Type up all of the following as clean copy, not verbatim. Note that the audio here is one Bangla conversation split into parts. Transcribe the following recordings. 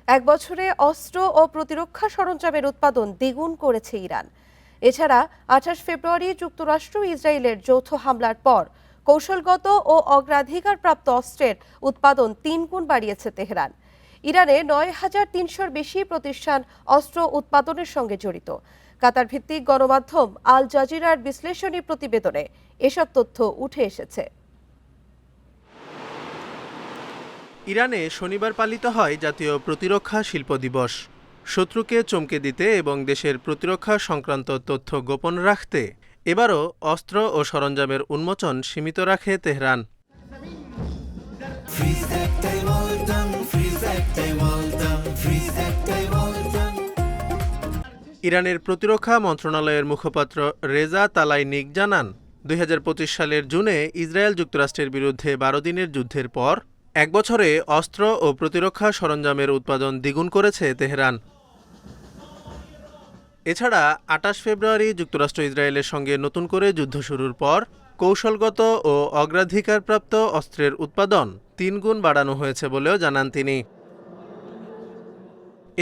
এক বছরে অস্ত্র ও প্রতিরক্ষা সরঞ্জামের উৎপাদন দ্বিগুণ করেছে ইরান। এছাড়া 28 ফেব্রুয়ারি যুক্তরাষ্ট্র ইসরায়েলের যৌথ হামলার পর কৌশলগত ও অগ্রাধিকারপ্রাপ্ত অস্ত্রের উৎপাদন 3 গুণ বাড়িয়েছে তেহরান। ইরানে 9,300-র বেশি প্রতিষ্ঠান অস্ত্র উৎপাদনের সঙ্গে জড়িত। কাতার ভিত্তিক গণমাধ্যম আল জাজিরার বিশ্লেষণী প্রতিবেদনে এসব তথ্য উঠে এসেছে। ইরানে শনিবার পালিত হয় জাতীয় প্রতিরক্ষা শিল্প দিবস। শত্রুকে চমকে দিতে এবং দেশের প্রতিরক্ষা সংক্রান্ত তথ্য গোপন রাখতে এবারও অস্ত্র ও সরঞ্জামের উন্মোচন সীমিত রাখে তেহরান। ইরানের প্রতিরক্ষা মন্ত্রণালয়ের মুখপাত্র রেজা তালাইনিক জানান, 2025 সালের জুনে ইসরায়েল যুক্তরাষ্ট্রের বিরুদ্ধে 12 দিনের যুদ্ধের পর এক বছরে অস্ত্র ও প্রতিরক্ষা সরঞ্জামের উৎপাদন দ্বিগুণ করেছে তেহরান। এছাড়া 28 ফেব্রুয়ারি যুক্তরাষ্ট্র ইসরায়েলের সঙ্গে নতুন করে যুদ্ধ শুরুর পর কৌশলগত ও অগ্রাধিকারপ্রাপ্ত অস্ত্রের উৎপাদন 3 গুণ বাড়ানো হয়েছে বলেও জানান তিনি।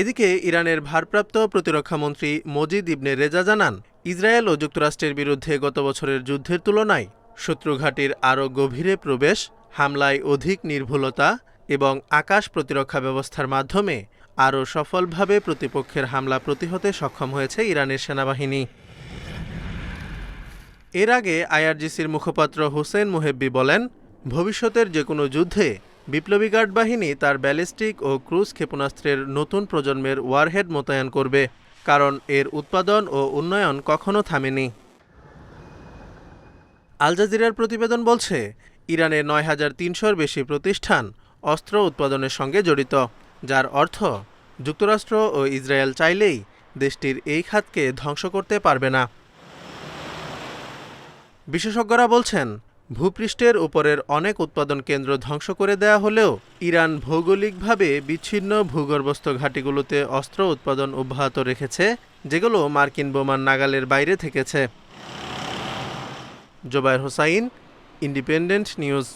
এদিকে ইরানের ভারপ্রাপ্ত প্রতিরক্ষামন্ত্রী মজিদ ইবনে রেজা জানান, ইসরায়েল ও যুক্তরাষ্ট্রের বিরুদ্ধে গত বছরের যুদ্ধের তুলনায় শত্রুঘাটির আরও গভীরে প্রবেশ, হামলায় অধিক নির্ভুলতা এবং আকাশ প্রতিরক্ষা ব্যবস্থার মাধ্যমে আরও সফলভাবে প্রতিপক্ষের হামলা প্রতিহতে সক্ষম হয়েছে ইরানের সেনাবাহিনী। এর আগে আইআরজিসির মুখপাত্র হুসেইন মুহেব্বি বলেন, ভবিষ্যতের যে কোনো যুদ্ধে বিপ্লবী গার্ড বাহিনী তার ব্যালিস্টিক ও ক্রুজ ক্ষেপণাস্ত্রের নতুন প্রজন্মের ওয়ারহেড মোতায়েন করবে, কারণ এর উৎপাদন ও উন্নয়ন কখনো থামেনি। আল জাজিরার প্রতিবেদন বলছে, ইরানে 9,300-র বেশি প্রতিষ্ঠান অস্ত্র উৎপাদনের সঙ্গে জড়িত, যার অর্থ যুক্তরাষ্ট্র ও ইসরায়েল চাইলেই দেশটির এই খাতকে ধ্বংস করতে পারবে না। বিশেষজ্ঞরা বলছেন, ভূপৃষ্ঠের উপরের অনেক উৎপাদন কেন্দ্র ধ্বংস করে দেয়া হলেও ইরান ভৌগোলিকভাবে বিচ্ছিন্ন ভূগর্ভস্থ ঘাঁটিগুলোতে অস্ত্র উৎপাদন অব্যাহত রেখেছে, যেগুলো মার্কিন বোমার নাগালের বাইরে থেকেছে। Zobayer Hossain, Independent news.